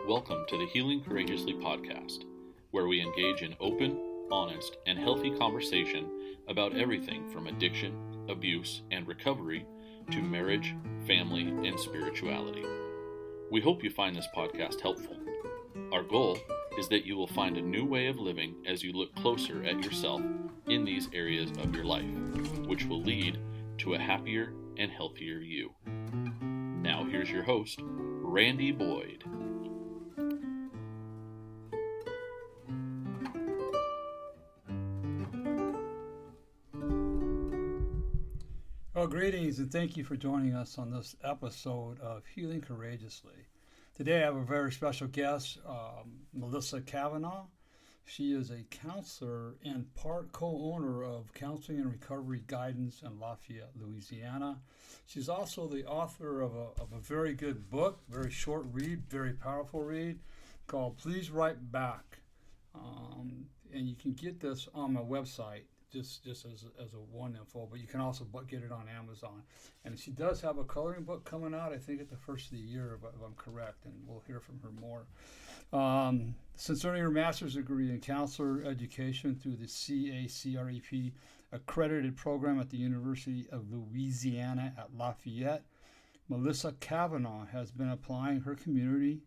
Welcome to the Healing Courageously podcast, where we engage in open, honest, and healthy conversation about everything from addiction, abuse, and recovery to marriage, family, and spirituality. We hope you find this podcast helpful. Our goal is that you will find a new way of living as you look closer at yourself in these areas of your life, which will lead to a happier and healthier you. Now here's your host, Randy Boyd. Well, greetings and thank you for joining us on this episode of Healing Courageously. Today I have a very special guest, Melissa Cavanaugh. She is a counselor and part co-owner of Counseling and Recovery Guidance in Lafayette, Louisiana. She's also the author of a very good book, very short read, very powerful read, called Please Write Back. And you can get this on my website, just as a one info, but you can also get it on Amazon. And she does have a coloring book coming out, I think at the first of the year, if I'm correct, and we'll hear from her more. Since earning her master's degree in counselor education through the CACREP Accredited program at the University of Louisiana at Lafayette, Melissa Cavanaugh has been applying her community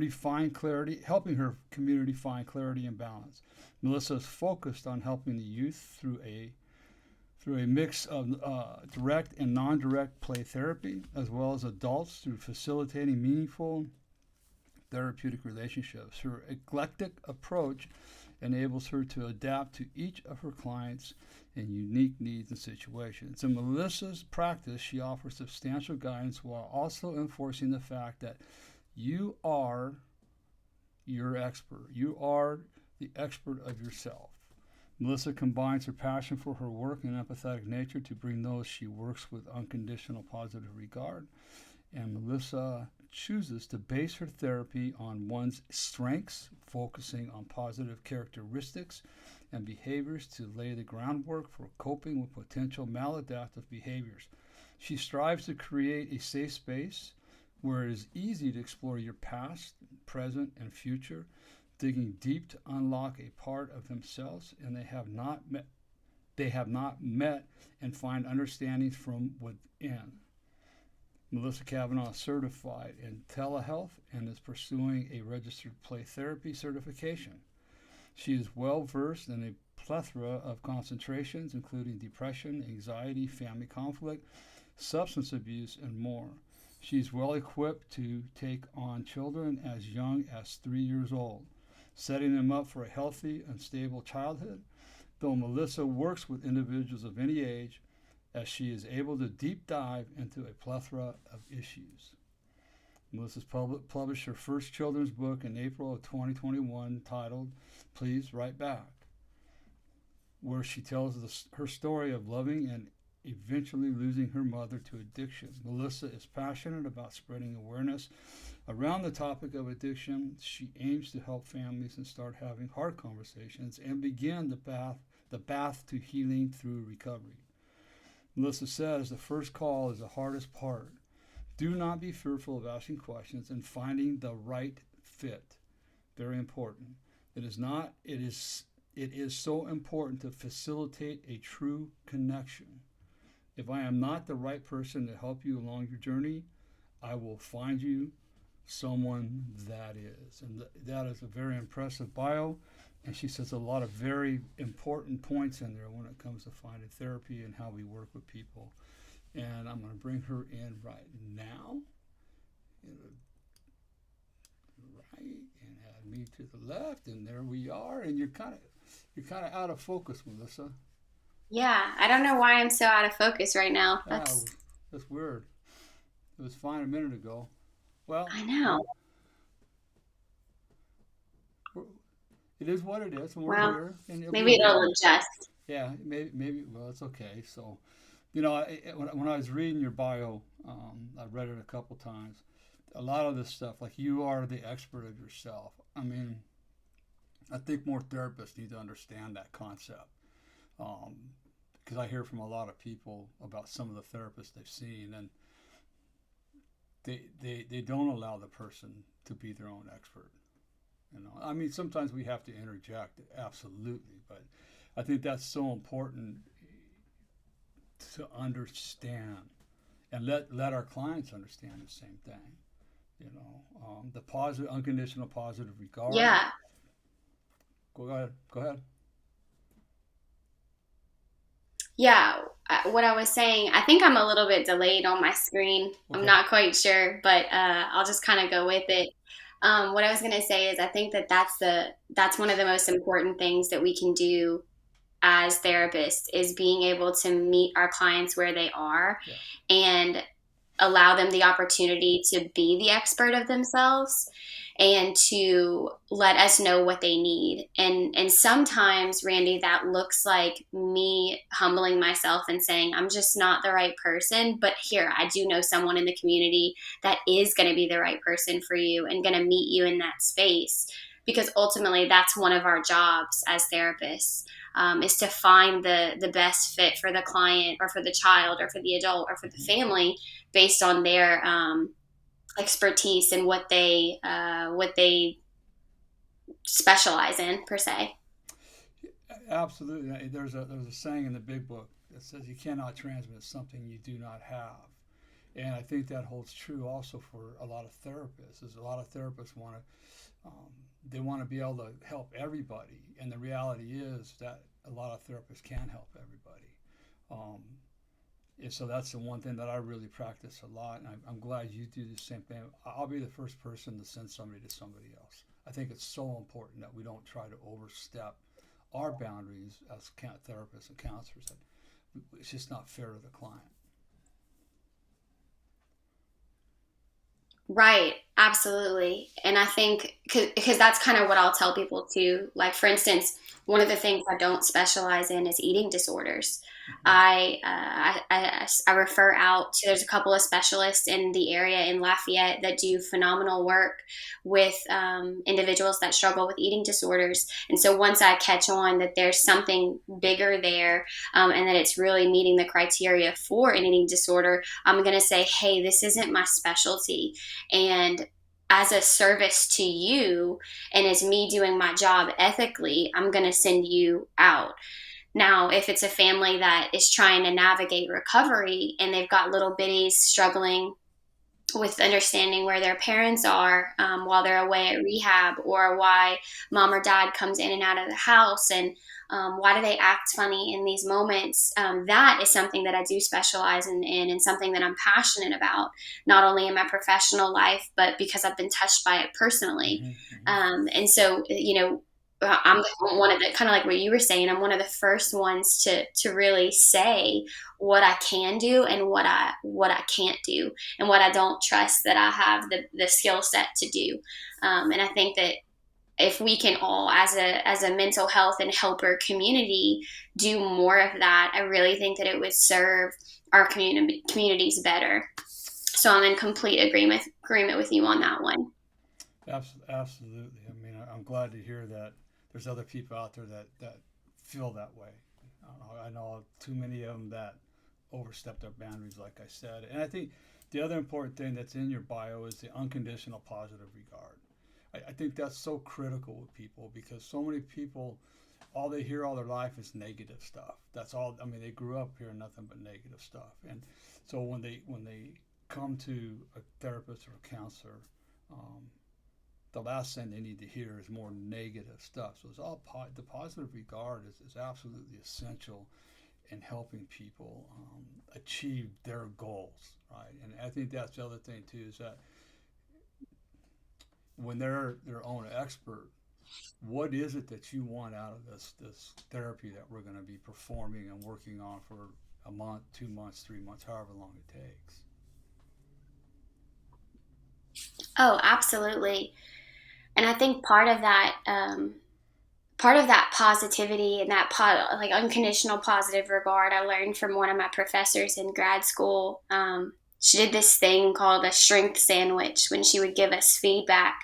find clarity, helping her community find clarity and balance. Melissa is focused on helping the youth through a mix of direct and non-direct play therapy, as well as adults through facilitating meaningful therapeutic relationships. Her eclectic approach enables her to adapt to each of her clients and unique needs and situations. In Melissa's practice, she offers substantial guidance while also enforcing the fact that you are your expert. You are the expert of yourself. Melissa combines her passion for her work and empathetic nature to bring those she works with unconditional positive regard. And Melissa chooses to base her therapy on one's strengths, focusing on positive characteristics and behaviors to lay the groundwork for coping with potential maladaptive behaviors. She strives to create a safe space where it is easy to explore your past, present, and future, digging deep to unlock a part of themselves and they have not met and find understandings from within. Melissa Cavanaugh is certified in telehealth and is pursuing a registered play therapy certification. She is well versed in a plethora of concentrations, including depression, anxiety, family conflict, substance abuse, and more. She's well equipped to take on children as young as 3 years old, setting them up for a healthy and stable childhood, though Melissa works with individuals of any age as she is able to deep dive into a plethora of issues. Melissa's published her first children's book in April of 2021 titled Please Write Back, where she tells her story of loving and eventually losing her mother to addiction. Melissa is passionate about spreading awareness around the topic of addiction. She aims to help families and start having hard conversations and begin the path to healing through recovery. Melissa says the first call is the hardest part. Do not be fearful of asking questions and finding the right fit. Very important. It is so important to facilitate a true connection. If I am not the right person to help you along your journey, I will find you someone that is. And that is a very impressive bio. And she says a lot of very important points in there when it comes to finding therapy and how we work with people. And I'm going to bring her in right now. Right, and add me to the left, and there we are. And you're kind of out of focus, Melissa. Yeah, I don't know why I'm so out of focus right now. That's weird. It was fine a minute ago. Well, I know. It is what it is, and we're here. And maybe it'll adjust. Yeah, maybe. Well, it's okay. So, when I was reading your bio, I read it a couple times. A lot of this stuff, like you are the expert of yourself. I mean, I think more therapists need to understand that concept. Because I hear from a lot of people about some of the therapists they've seen, and they don't allow the person to be their own expert. I mean, sometimes we have to interject, absolutely, but I think that's so important to understand and let our clients understand the same thing. The positive, unconditional positive regard. Yeah. Go ahead. Go ahead. Yeah, what I was saying, I think I'm a little bit delayed on my screen. I'm Okay. not quite sure, but I'll just kind of go with it. What I was going to say is I think that that's one of the most important things that we can do as therapists is being able to meet our clients where they are Yeah. and allow them the opportunity to be the expert of themselves and to let us know what they need. And sometimes, Randy, that looks like me humbling myself and saying, I'm just not the right person. But here, I do know someone in the community that is going to be the right person for you and going to meet you in that space. Because ultimately, that's one of our jobs as therapists. Is to find the best fit for the client or for the child or for the adult or for the family based on their expertise and what they specialize in per se. Absolutely. There's a saying in the big book that says you cannot transmit something you do not have. And I think that holds true also for a lot of therapists. Is a lot of therapists they want to be able to help everybody, and the reality is that a lot of therapists can't help everybody. Um, and so that's the one thing that I really practice a lot, and I'm glad you do the same thing. I'll be the first person to send somebody to somebody else. I think it's so important that we don't try to overstep our boundaries as therapists and counselors. It's just not fair to the client. Right, absolutely. And I think because that's kind of what I'll tell people too. Like, for instance, one of the things I don't specialize in is eating disorders. Mm-hmm. I refer out to, there's a couple of specialists in the area in Lafayette that do phenomenal work with individuals that struggle with eating disorders. And so once I catch on that there's something bigger there, and that it's really meeting the criteria for an eating disorder, I'm going to say, hey, this isn't my specialty. And as a service to you, and as me doing my job ethically, I'm going to send you out. Now, if it's a family that is trying to navigate recovery and they've got little bitties struggling with understanding where their parents are while they're away at rehab, or why mom or dad comes in and out of the house, and why do they act funny in these moments, that is something that I do specialize in and something that I'm passionate about, not only in my professional life but because I've been touched by it personally. And so, I'm one of the, kind of like what you were saying, I'm one of the first ones to really say what I can do and what I can't do, and what I don't trust that I have the skill set to do. And I think that if we can all, as a mental health and helper community, do more of that, I really think that it would serve our communities better. So I'm in complete agreement with you on that one. Absolutely. I mean, I'm glad to hear that there's other people out there that feel that way. I know too many of them that overstep their boundaries, like I said. And I think the other important thing that's in your bio is the unconditional positive regard. I think that's so critical with people, because so many people, all they hear all their life is negative stuff. That's all. I mean, they grew up hearing nothing but negative stuff. And so when they come to a therapist or a counselor, um, the last thing they need to hear is more negative stuff. So it's all the positive regard is absolutely essential in helping people achieve their goals, right? And I think that's the other thing too, is that when they're their own expert, what is it that you want out of this therapy that we're going to be performing and working on for a month, 2 months, 3 months, however long it takes? Oh, absolutely. And I think part of that positivity and that like unconditional positive regard, I learned from one of my professors in grad school. She did this thing called a strength sandwich when she would give us feedback.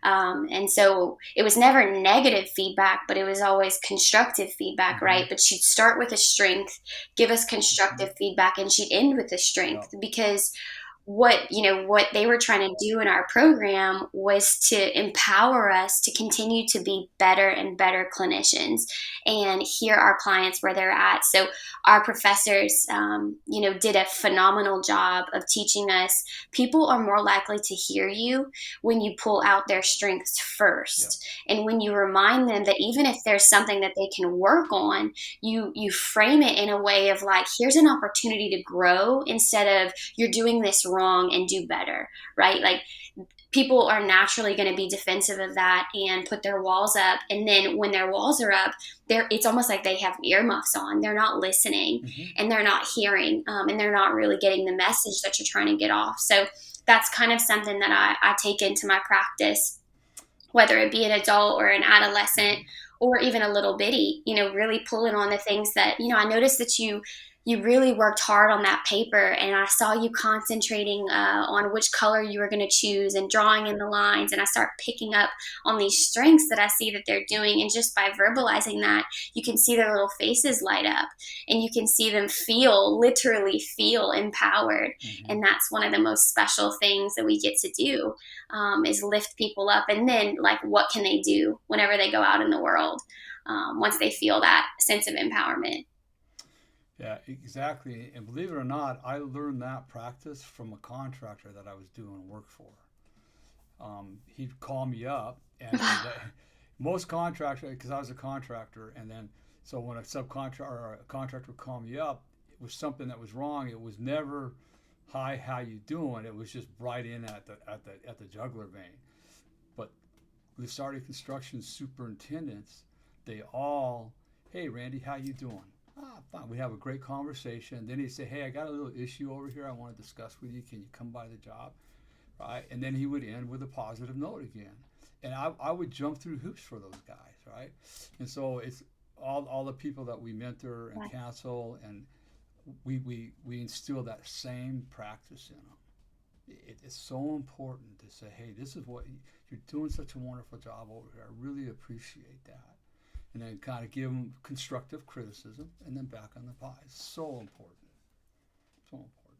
And so it was never negative feedback, but it was always constructive feedback, Mm-hmm. right? But she'd start with a strength, give us constructive feedback, and she'd end with a Yeah. strength, because what they were trying to do in our program was to empower us to continue to be better and better clinicians and hear our clients where they're at. So our professors, did a phenomenal job of teaching us people are more likely to hear you when you pull out their strengths first. Yep. And when you remind them that even if there's something that they can work on, you frame it in a way of like, here's an opportunity to grow instead of you're doing this wrong and do better, right? Like people are naturally going to be defensive of that and put their walls up. And then when their walls are up, it's almost like they have earmuffs on. They're not listening and they're not hearing and they're not really getting the message that you're trying to get off. So that's kind of something that I take into my practice, whether it be an adult or an adolescent or even a little bitty, really pulling on the things that, I noticed that you really worked hard on that paper, and I saw you concentrating on which color you were going to choose and drawing in the lines, and I start picking up on these strengths that I see that they're doing, and just by verbalizing that, you can see their little faces light up, and you can see them literally feel empowered, and that's one of the most special things that we get to do, is lift people up, and then, like, what can they do whenever they go out in the world once they feel that sense of empowerment? Yeah, exactly. And believe it or not, I learned that practice from a contractor that I was doing work for. He'd call me up, and most contractors, because I was a contractor, and then so when a subcontractor or a contractor would call me up, it was something that was wrong. It was never, "Hi, how you doing?" It was just right in at the jugular vein. But the starting construction superintendents, they all, "Hey, Randy, how you doing?" Fine. We have a great conversation. Then he'd say, "Hey, I got a little issue over here I want to discuss with you. Can you come by the job?" Right? And then he would end with a positive note again. And I would jump through hoops for those guys, right? And so it's all the people that we mentor and counsel, and we instill that same practice in them. It's so important to say, "Hey, this is what you're doing, such a wonderful job over here. I really appreciate that." And then kind of give them constructive criticism, and then back on the pie. It's so important. So important.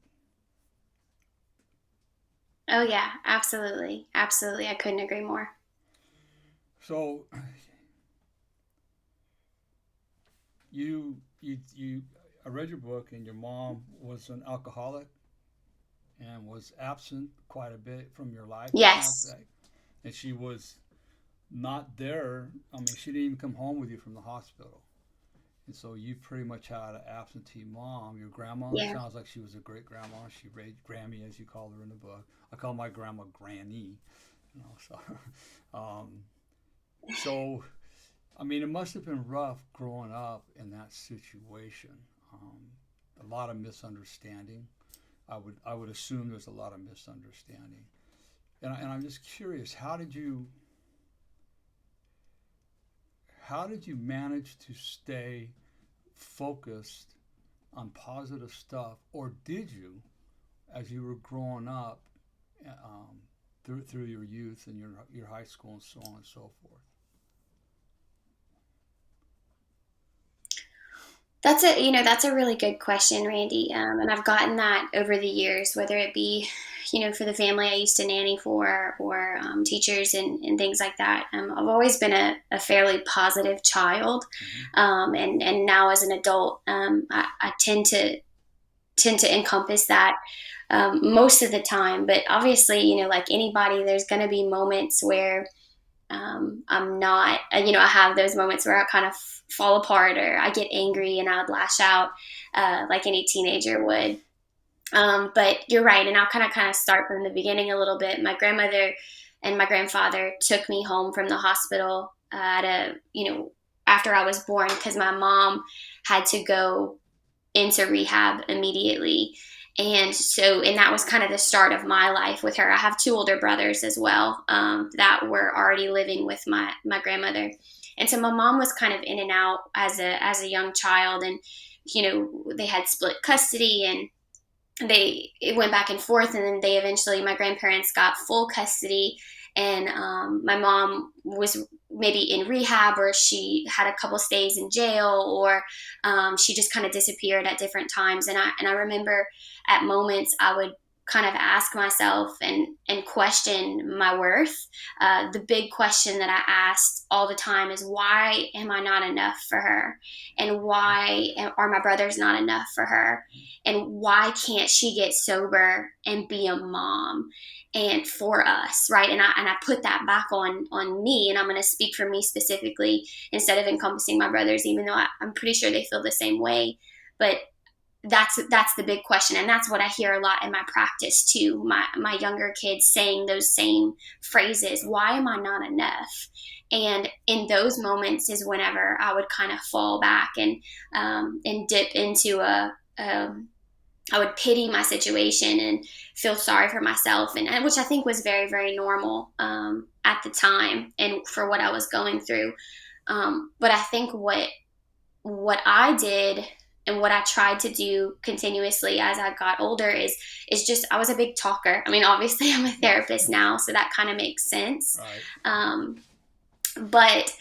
Oh yeah, absolutely. Absolutely. I couldn't agree more. So I read your book, and your mom was an alcoholic and was absent quite a bit from your life. Yes. And she was not there. I mean, she didn't even come home with you from the hospital. And so you pretty much had an absentee mom. Your grandma, sounds like she was a great grandma. She raised Grammy, as you called her in the book. I call my grandma Granny. So, I mean, it must have been rough growing up in that situation. A lot of misunderstanding. I would assume there's a lot of misunderstanding. And I'm just curious, how did you manage to stay focused on positive stuff, or did you, as you were growing up, through your youth and your high school and so on and so forth? That's a really good question, Randy. And I've gotten that over the years, whether it be, for the family I used to nanny for, or teachers and things like that. I've always been a fairly positive child. And now as an adult, I tend to encompass that most of the time. But obviously, like anybody, there's going to be moments where I'm not, I have those moments where I kind of fall apart, or I get angry and I would lash out like any teenager would. But you're right. And I'll kind of start from the beginning a little bit. My grandmother and my grandfather took me home from the hospital after I was born, because my mom had to go into rehab immediately. And that was kind of the start of my life with her. I have two older brothers as well that were already living with my grandmother. And so my mom was kind of in and out as a young child, and, they had split custody, and it went back and forth. And then my grandparents got full custody, and my mom was maybe in rehab, or she had a couple stays in jail, or she just kind of disappeared at different times. And I remember at moments I would kind of ask myself and question my worth. The big question that I asked all the time is, why am I not enough for her? And why are my brothers not enough for her? And why can't she get sober and be a mom and for us, right? And I put that back on me, and I'm going to speak for me specifically instead of encompassing my brothers, even though I'm pretty sure they feel the same way. But that's the big question, and that's what I hear a lot in my practice too. My younger kids saying those same phrases. Why am I not enough? And in those moments is whenever I would kind of fall back and dip into I would pity my situation and feel sorry for myself, and which I think was very, very normal at the time and for what I was going through. But I think what I did and what I tried to do continuously as I got older is just, I was a big talker. I mean, obviously I'm a therapist now, so that kind of makes sense. Right. But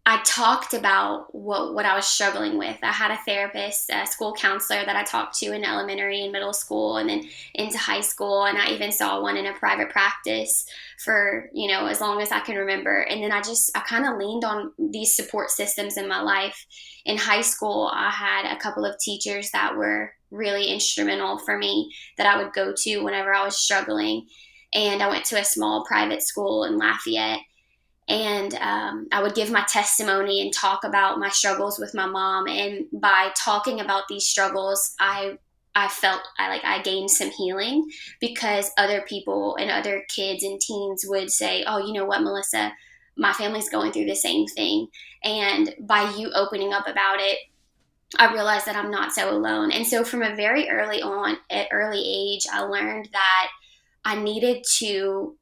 I talked about what I was struggling with. I had a therapist, a school counselor that I talked to in elementary and middle school and then into high school. And I even saw one in a private practice for, as long as I can remember. And then I kind of leaned on these support systems in my life. In high school, I had a couple of teachers that were really instrumental for me that I would go to whenever I was struggling. And I went to a small private school in Lafayette. And I would give my testimony and talk about my struggles with my mom. And by talking about these struggles, I felt I gained some healing, because other people and other kids and teens would say, oh, you know what, Melissa, my family's going through the same thing. And by you opening up about it, I realized that I'm not so alone. And so from a very early age, I learned that I needed to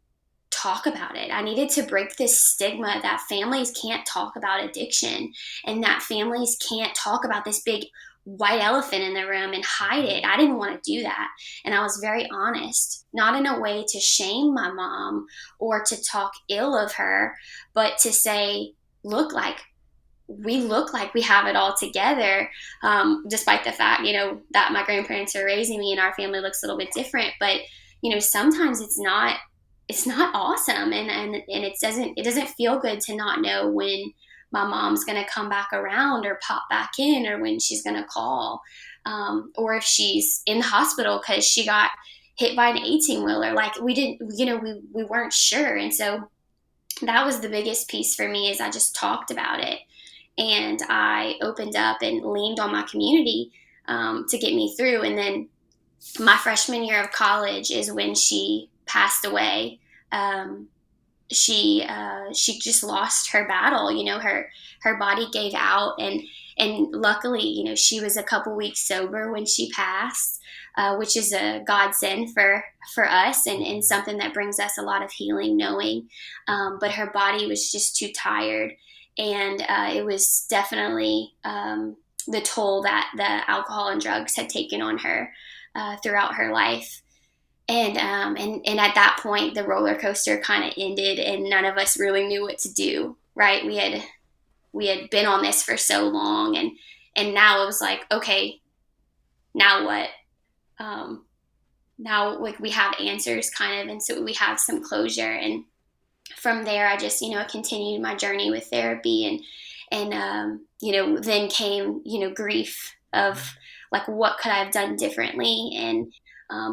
talk about it. I needed to break this stigma that families can't talk about addiction, and that families can't talk about this big white elephant in the room and hide it. I didn't want to do that. And I was very honest, not in a way to shame my mom or to talk ill of her, but to say, we look like we have it all together, despite the fact, that my grandparents are raising me and our family looks a little bit different. But, sometimes it's not awesome, and it doesn't feel good to not know when my mom's going to come back around or pop back in, or when she's going to call, or if she's in the hospital because she got hit by an 18-wheeler. Like, we weren't sure. And so that was the biggest piece for me, is I just talked about it, and I opened up and leaned on my community to get me through. And then my freshman year of college is when she passed away. She just lost her battle. Her body gave out, and luckily, she was a couple weeks sober when she passed, which is a godsend for us, and something that brings us a lot of healing knowing. But her body was just too tired, and it was definitely the toll that the alcohol and drugs had taken on her throughout her life. And at that point, the roller coaster kind of ended, and none of us really knew what to do. Right? We had been on this for so long, and now it was like, okay, now what? Now, like, we have answers, kind of, and so we have some closure. And from there, I just continued my journey with therapy, and then came grief of, like, what could I have done differently, and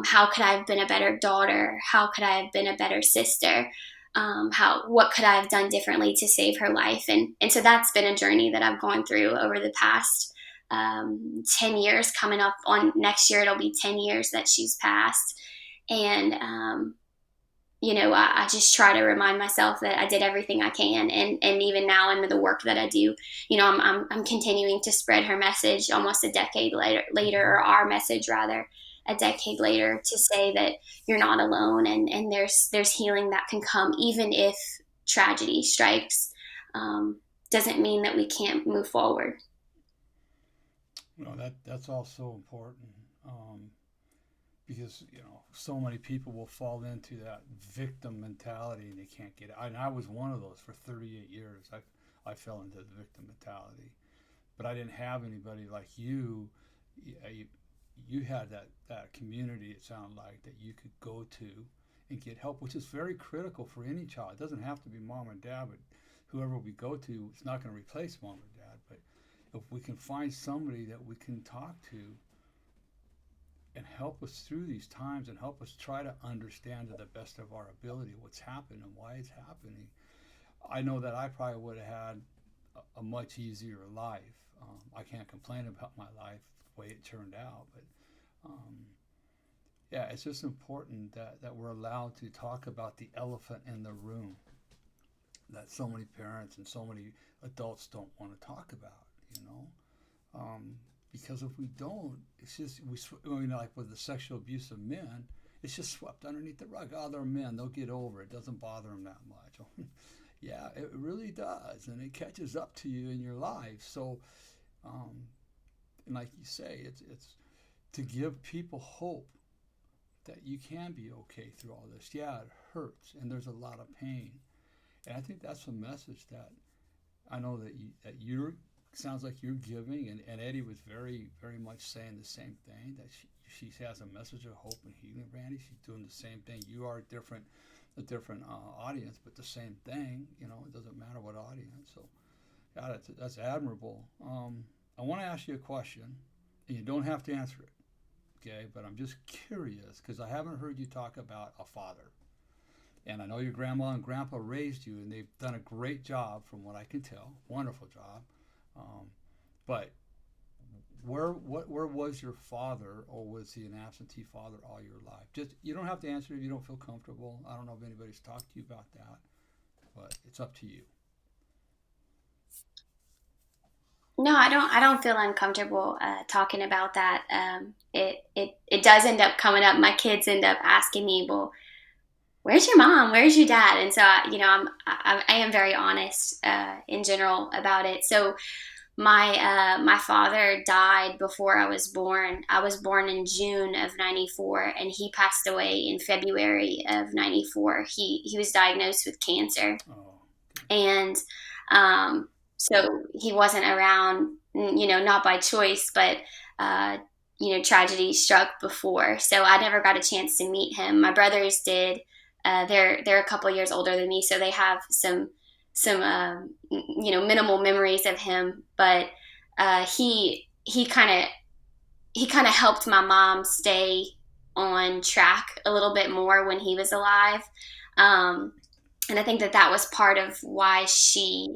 how could I have been a better daughter? How could I have been a better sister? What could I have done differently to save her life? And so that's been a journey that I've gone through over the past 10 years. Coming up on next year, it'll be 10 years that she's passed. And, I just try to remind myself that I did everything I can. And even now in the work that I do, I'm continuing to spread her message almost a decade later, or our message rather, a decade later, to say that you're not alone, and there's healing that can come even if tragedy strikes. Doesn't mean that we can't move forward. That's all so important, because so many people will fall into that victim mentality and they can't get it. And I was one of those for 38 years. I fell into the victim mentality, but I didn't have anybody like you. you had that community, it sounded like, that you could go to and get help, which is very critical for any child. It doesn't have to be mom and dad, but whoever we go to, it's not going to replace mom or dad. But if we can find somebody that we can talk to and help us through these times and help us try to understand to the best of our ability what's happened and why it's happening, I know that I probably would have had a much easier life. I can't complain about my life the way it turned out, but yeah, it's just important that we're allowed to talk about the elephant in the room that so many parents and so many adults don't want to talk about, you know? Because if we don't, it's just, like with the sexual abuse of men, it's just swept underneath the rug. Oh, they're men, they'll get over it. It doesn't bother them that much. Yeah, it really does, and it catches up to you in your life. So, and like you say, it's to give people hope that you can be okay through all this. Yeah, it hurts, and there's a lot of pain, and I think that's a message that I know that you're sounds like you're giving, and Eddie was very, very much saying the same thing, that she has a message of hope and healing. Randy, she's doing the same thing. You are a different audience, but the same thing. You know, it doesn't matter what audience. So, yeah, that's admirable. I want to ask you a question, and you don't have to answer it, okay? But I'm just curious because I haven't heard you talk about a father. And I know your grandma and grandpa raised you, and they've done a great job from what I can tell. Wonderful job. But where was your father, or was he an absentee father all your life? Just, you don't have to answer if you don't feel comfortable. I don't know if anybody's talked to you about that, but it's up to you. No, I don't feel uncomfortable talking about that. It does end up coming up. My kids end up asking me, "Well, where's your mom? Where's your dad?" And so I am very honest in general about it. So my father died before I was born. I was born in June of '94, and he passed away in February of '94. He was diagnosed with cancer, Oh, and so he wasn't around. Not by choice, but uh, tragedy struck before. So I never got a chance to meet him. My brothers did. They're a couple years older than me, so they have some minimal memories of him. But he kind of helped my mom stay on track a little bit more when he was alive. And I think that was part of why she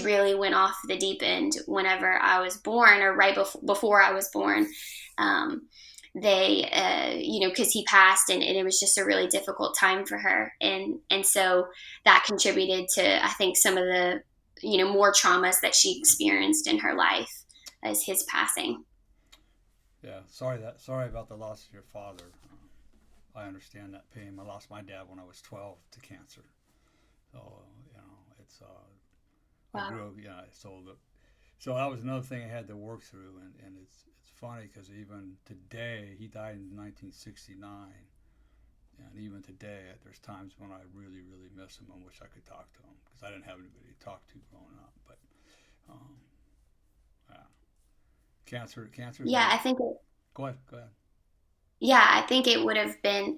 really went off the deep end whenever I was born, or right before I was born. Because he passed, and it was just a really difficult time for her, and so that contributed to, I think, some of the more traumas that she experienced in her life as his passing. yeah. Sorry about the loss of your father. I understand that pain. I lost my dad when I was 12 to cancer. So it's I Wow. grew up. Yeah, so that was another thing I had to work through, and it's funny because even today, he died in 1969, and even today there's times when I really, really miss him and wish I could talk to him because I didn't have anybody to talk to growing up. But um, yeah, cancer's Yeah, not. I think. Go ahead. Yeah, I think it would have been.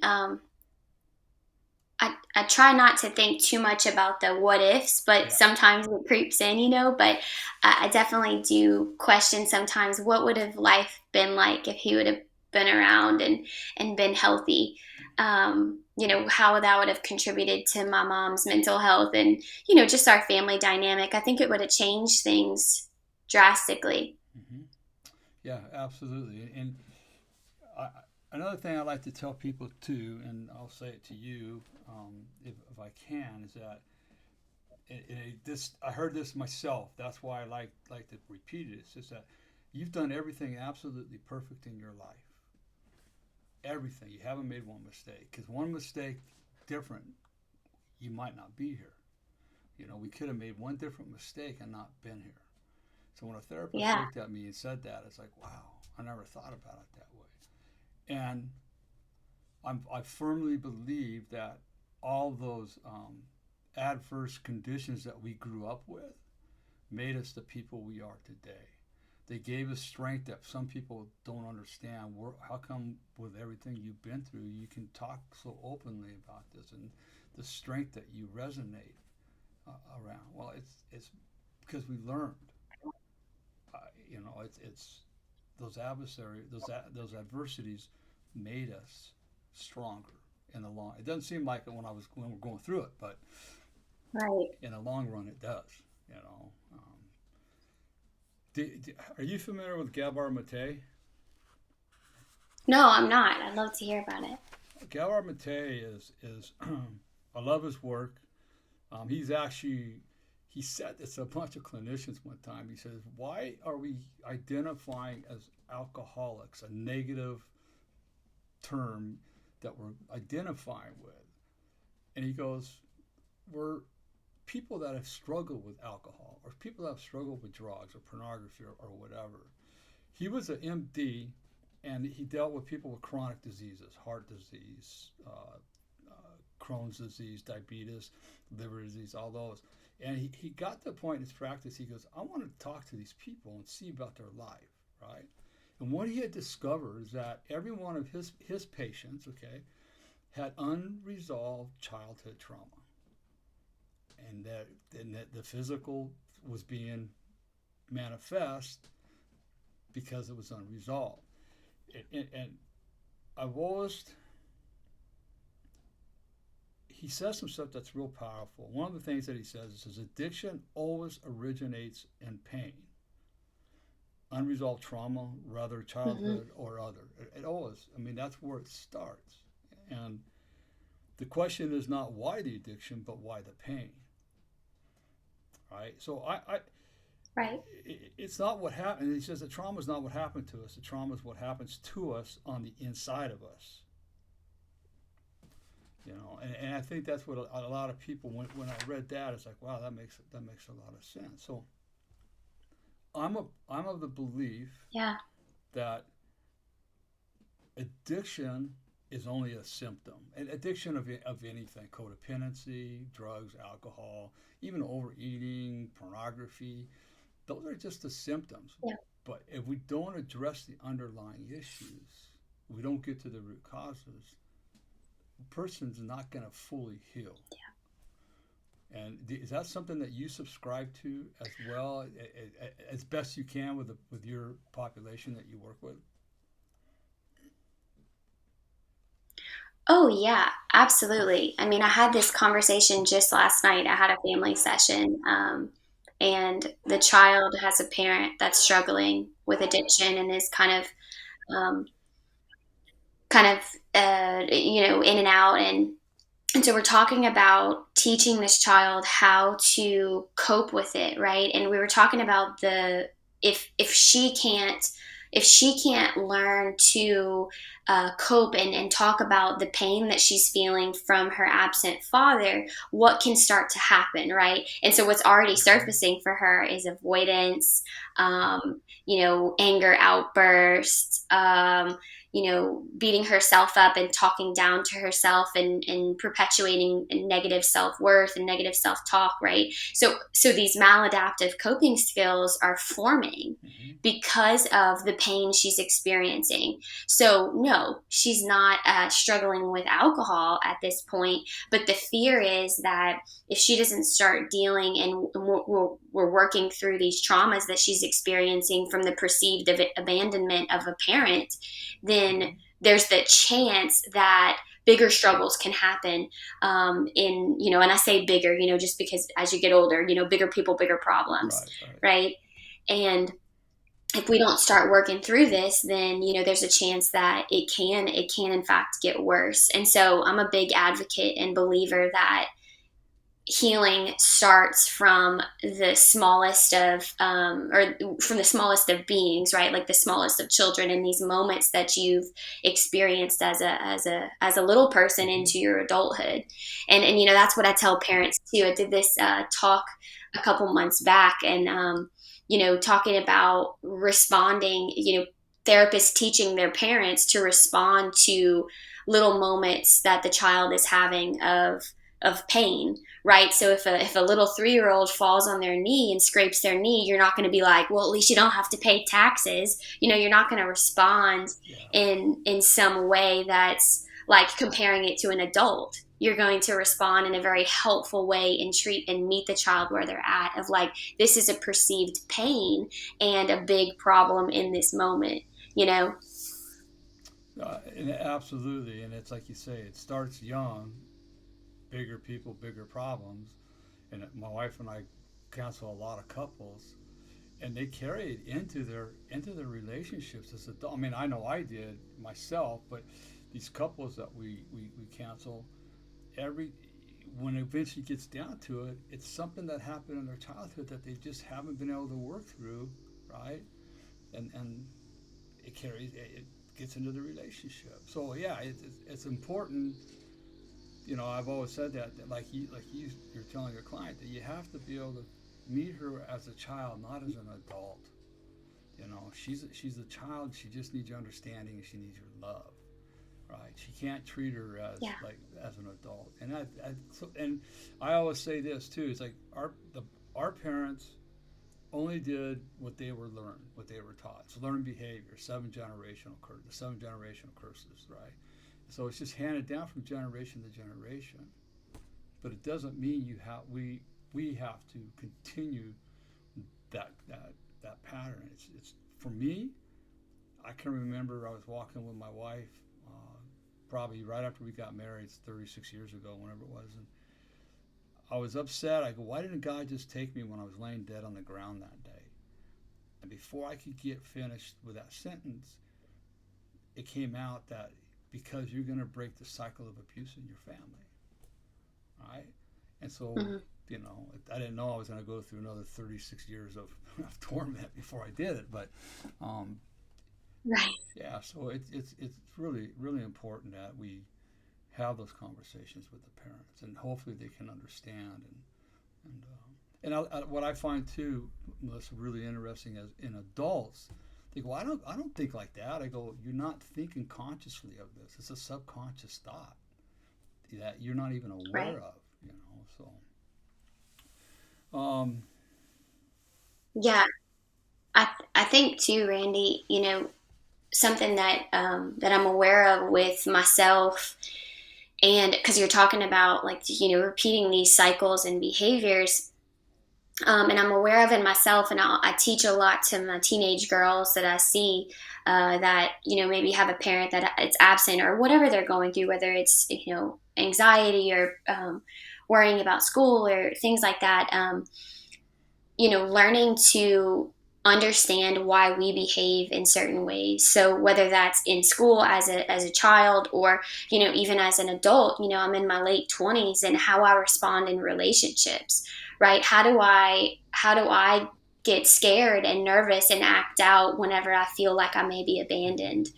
I try not to think too much about the what ifs, but Yeah, sometimes it creeps in. But I definitely do question sometimes, what would have life been like if he would have been around and been healthy. How that would have contributed to my mom's mental health and, just our family dynamic. I think it would have changed things drastically. hmm yeah, absolutely. And I, another thing I like to tell people too, and I'll say it to you, if I can, is that this I heard this myself. That's why I like to repeat it. It's just that you've done everything absolutely perfect in your life. Everything. You haven't made one mistake. Because one mistake different, you might not be here. We could have made one different mistake and not been here. So when a therapist Yeah. looked at me and said that, it's like, wow, I never thought about it that way. And I firmly believe that all those adverse conditions that we grew up with made us the people we are today. They gave us strength that some people don't understand. How come with everything you've been through, you can talk so openly about this and the strength that you resonate around? Well, it's because we learned. It's those those adversities made us stronger in the long. It doesn't seem like it when we're going through it, but Right. in the long run, it does. You know. Are you familiar with Gabor Mate? No, I'm not. I'd love to hear about it. Gabor Mate is I love his work. He said this to a bunch of clinicians one time. He says, "Why are we identifying as alcoholics a negative term that we're identifying with?" And he goes, "We're people that have struggled with alcohol, or people that have struggled with drugs or pornography or whatever." He was an MD, and he dealt with people with chronic diseases, heart disease, Crohn's disease, diabetes, liver disease, all those. And he got to the point in his practice, he goes, "I want to talk to these people and see about their life," right? And what he had discovered is that every one of his patients, okay, had unresolved childhood trauma. And that the physical was being manifest because it was unresolved. And I've always, he says some stuff that's real powerful. One of the things that he says, addiction always originates in pain. Unresolved trauma, whether childhood or other. It always, that's where it starts. And the question is not why the addiction, but why the pain. Right? So Right. it's not what happened. He says the trauma is not what happened to us. The trauma is what happens to us on the inside of us. And I think that's what a lot of people, when I read that, it's like, wow, that makes a lot of sense. So I'm of the belief that addiction is only a symptom. And addiction of anything, codependency, drugs, alcohol, even overeating, pornography, those are just the symptoms. Yeah. But if we don't address the underlying issues, we don't get to the root causes, the person's not going to fully heal. Yeah. And is that something that you subscribe to as well, as best you can with your population that you work with? Oh, yeah, absolutely. I mean, I had this conversation just last night. I had a family session, and the child has a parent that's struggling with addiction and is um, in and out. And so we're talking about teaching this child how to cope with it, right? And we were talking about if she can't learn to cope and talk about the pain that she's feeling from her absent father, what can start to happen, right? And so what's already surfacing for her is avoidance, anger outbursts, beating herself up and talking down to herself and perpetuating negative self-worth and negative self-talk, right? So these maladaptive coping skills are forming because of the pain she's experiencing. So no, she's not struggling with alcohol at this point, but the fear is that if she doesn't start dealing and we're working through these traumas that she's experiencing from the perceived abandonment of a parent, then there's the chance that bigger struggles can happen and I say bigger, just because as you get older, bigger people, bigger problems, right? And if we don't start working through this, then, there's a chance that it can in fact get worse. And so I'm a big advocate and believer that healing starts from the smallest of beings, right? Like the smallest of children, in these moments that you've experienced as a little person into your adulthood. And that's what I tell parents too. I did this talk a couple months back, and talking about responding, therapists teaching their parents to respond to little moments that the child is having of of pain, right? So if a little 3-year-old falls on their knee and scrapes their knee, you're not going to be like, well, at least you don't have to pay taxes. You're not going to respond in some way that's like comparing it to an adult. You're going to respond in a very helpful way and treat and meet the child where they're at, of like, this is a perceived pain and a big problem in this moment, you know? And absolutely, and it's like you say, it starts young. Bigger people, bigger problems. And my wife and I counsel a lot of couples, and they carry it into their relationships as adults. I mean, I know I did myself, but these couples that we counsel, every when it eventually gets down to it, it's something that happened in their childhood that they just haven't been able to work through, right? And it gets into the relationship. So yeah, it's important. I've always said that you're telling your client that you have to be able to meet her as a child, not as an adult. She's a child. She just needs your understanding, and she needs your love, right? She can't treat her as an adult. And I always say this too. It's like our parents only did what they were learned, what they were taught. It's learned behavior, the 7 generational curses, right? So it's just handed down from generation to generation. But it doesn't mean we have to continue that pattern. It's for me. I can remember I was walking with my wife, probably right after we got married. It's 36 years ago, whenever it was, and I was upset. I go, why didn't God just take me when I was laying dead on the ground that day? And before I could get finished with that sentence, it came out that because you're going to break the cycle of abuse in your family, right? And so, I didn't know I was going to go through another 36 years of torment before I did it. But, right. Yeah, so it's really, really important that we have those conversations with the parents, and hopefully they can understand. What I find too, Melissa, really interesting as in adults, they go, I don't think like that. I go, you're not thinking consciously of this. It's a subconscious thought that you're not even aware of. So. Yeah, I think too, Randy. Something that that I'm aware of with myself, and because you're talking about like repeating these cycles and behaviors. And I'm aware of it myself, and I teach a lot to my teenage girls that I see that maybe have a parent that it's absent or whatever they're going through, whether it's anxiety or worrying about school or things like that. Learning to understand why we behave in certain ways. So whether that's in school as a child or even as an adult, I'm in my late 20s, and how I respond in relationships, right? How do I get scared and nervous and act out whenever I feel like I may be abandoned,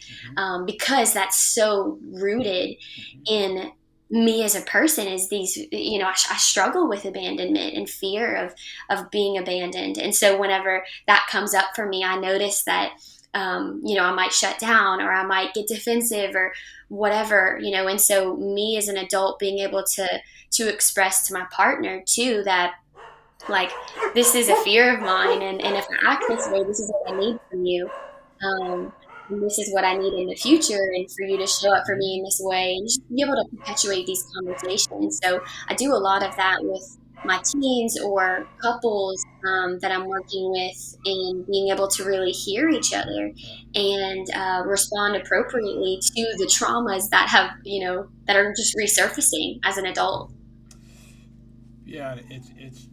because that's so rooted in me as a person. Is these I struggle with abandonment and fear of being abandoned, and so whenever that comes up for me, I notice that I might shut down or I might get defensive or whatever, and so me as an adult being able to express to my partner too that like, this is a fear of mine, and if I act this way, this is what I need from you. Um, and this is what I need in the future, and for you to show up for me in this way, and just be able to perpetuate these conversations. So I do a lot of that with my teens or couples that I'm working with, in being able to really hear each other and respond appropriately to the traumas that have, that are just resurfacing as an adult. Yeah, it's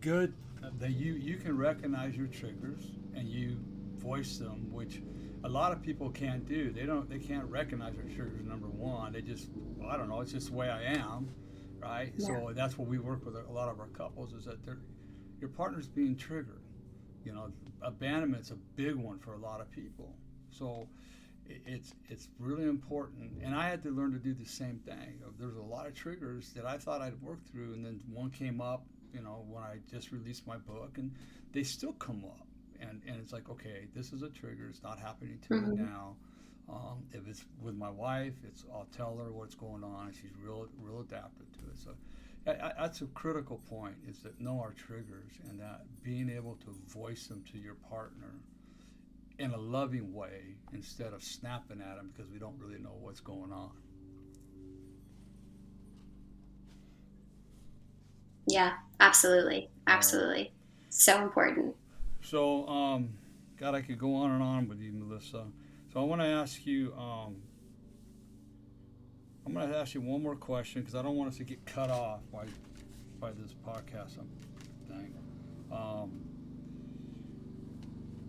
good that you can recognize your triggers and you voice them, which a lot of people can't do. They can't recognize their triggers. Number one, they just, well, I don't know, it's just the way I am, right? Yeah. So that's what we work with a lot of our couples, is that your partner's being triggered. Abandonment's a big one for a lot of people. So it's really important, and I had to learn to do the same thing. There's a lot of triggers that I thought I'd worked through, and then one came up, when I just released my book, and they still come up, and it's like, okay, this is a trigger. It's not happening to me now. If it's with my wife, I'll tell her what's going on, and she's real adapted to it. So that's a critical point, is that know our triggers, and that being able to voice them to your partner in a loving way instead of snapping at them because we don't really know what's going on. Yeah, absolutely. Absolutely. So important. So, God, I could go on and on with you, Melissa. So I want to ask you, I'm going to ask you one more question because I don't want us to get cut off by this podcast thing.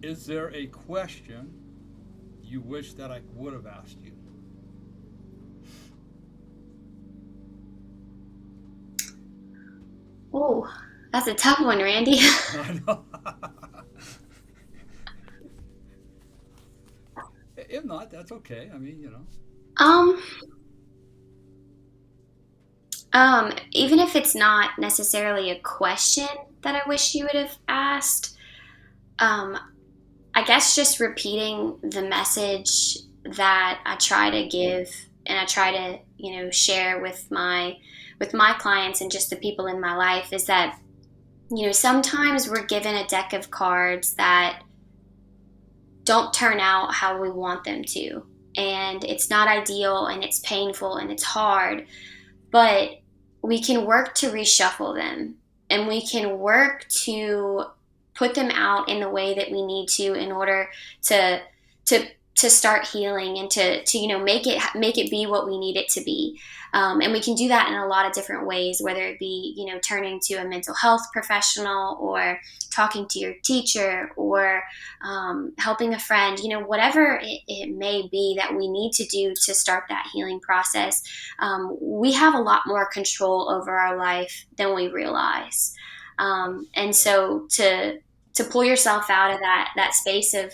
Is there a question you wish that I would have asked you? Oh, that's a tough one, Randy. I know. If not, that's okay. I mean, um, Even if it's not necessarily a question that I wish you would have asked, um, I guess just repeating the message that I try to give and I try to, share with my clients and just the people in my life is that, sometimes we're given a deck of cards that don't turn out how we want them to. And it's not ideal and it's painful and it's hard, but we can work to reshuffle them and we can work to put them out in the way that we need to in order to to to start healing and to make it be what we need it to be. And we can do that in a lot of different ways, whether it be turning to a mental health professional or talking to your teacher or helping a friend, whatever it may be that we need to do to start that healing process. We have a lot more control over our life than we realize. And so to pull yourself out of that space of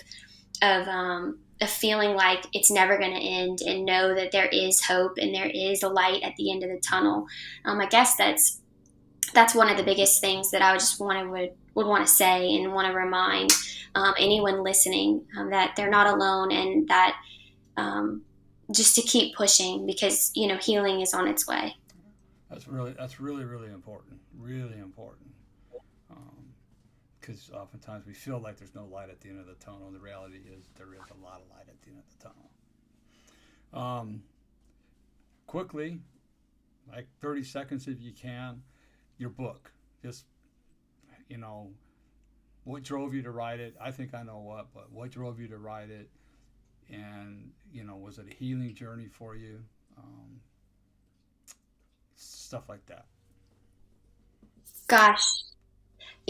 feeling like it's never going to end and know that there is hope and there is a light at the end of the tunnel. I guess that's one of the biggest things that I would want to say and want to remind anyone listening, that they're not alone and that just to keep pushing because healing is on its way. That's really, really important. Really important. Because oftentimes we feel like there's no light at the end of the tunnel, and the reality is there is a lot of light at the end of the tunnel. Quickly, like 30 seconds if you can, your book. Just, what drove you to write it? I think I know but what drove you to write it? And, was it a healing journey for you? Stuff like that.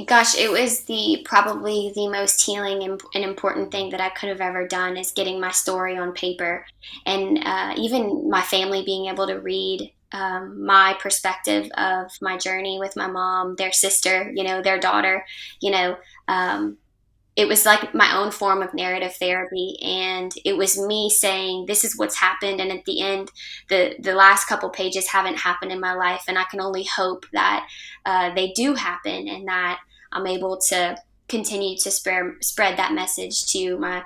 Gosh, it was probably the most healing and important thing that I could have ever done is getting my story on paper, and even my family being able to read my perspective of my journey with my mom, their sister, their daughter, you know. It was like my own form of narrative therapy, and it was me saying this is what's happened, and at the end the last couple pages haven't happened in my life, and I can only hope that they do happen and that I'm able to continue to spread that message to my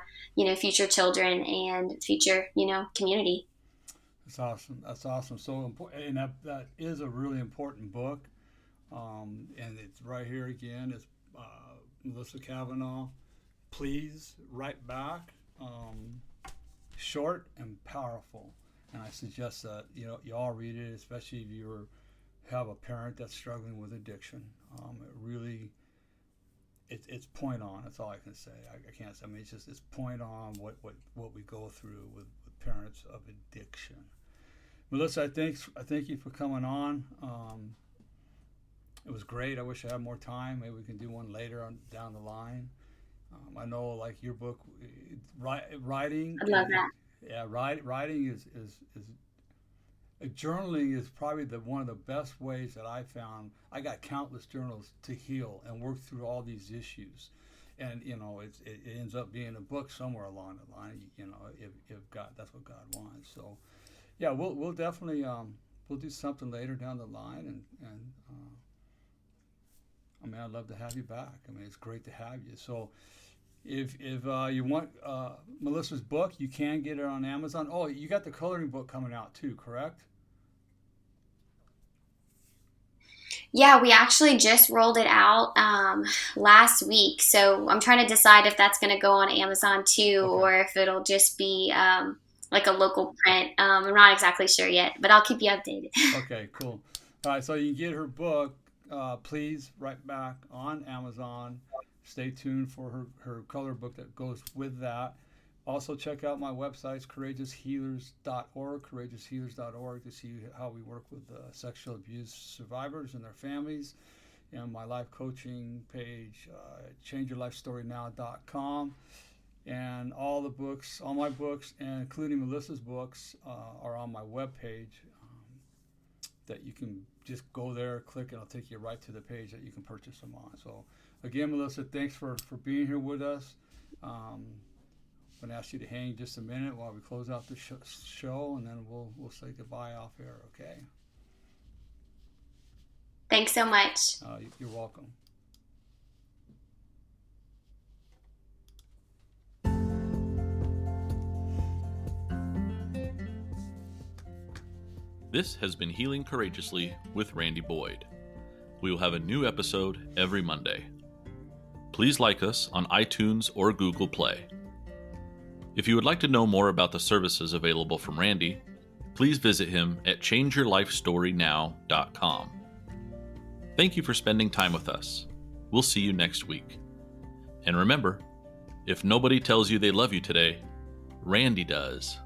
future children and future community. That's awesome. That's awesome. So important, and that is a really important book. And it's right here again. It's Melissa Cavanaugh. Please write back. Short and powerful. And I suggest that you all read it, especially if you have a parent that's struggling with addiction. It really, it's point on. That's all I can say. I can't. I mean, it's point on what we go through with parents of addiction. Melissa, I thank you for coming on. It was great. I wish I had more time. Maybe we can do one later on down the line. I know, like your book, writing. I love that. Yeah, writing is journaling is probably one of the best ways that I found. I got countless journals to heal and work through all these issues, and it ends up being a book somewhere along the line. If God, that's what God wants. So, yeah, we'll definitely we'll do something later down the line, and I mean, I'd love to have you back. I mean, it's great to have you. So, if you want Melissa's book, you can get it on Amazon. Oh, you got the coloring book coming out too, correct? Yeah, we actually just rolled it out last week. So I'm trying to decide if that's going to go on Amazon too, Okay. or if it'll just be like a local print. I'm not exactly sure yet, but I'll keep you updated. Okay, cool. All right, so you can get her book. Please write back on Amazon. Stay tuned for her color book that goes with that. Also, check out my websites, courageoushealers.org to see how we work with sexual abuse survivors and their families. And my life coaching page, changeyourlifestorynow.com. And all the books, all my books, and including Melissa's books, are on my webpage that you can just go there, click, and it'll take you right to the page that you can purchase them on. So, again, Melissa, thanks for being here with us. I'm going to ask you to hang just a minute while we close out the show, and then we'll say goodbye off air, okay? Thanks so much. You're welcome. This has been Healing Courageously with Randy Boyd. We will have a new episode every Monday. Please like us on iTunes or Google Play. If you would like to know more about the services available from Randy, please visit him at changeyourlifestorynow.com. Thank you for spending time with us. We'll see you next week. And remember, if nobody tells you they love you today, Randy does.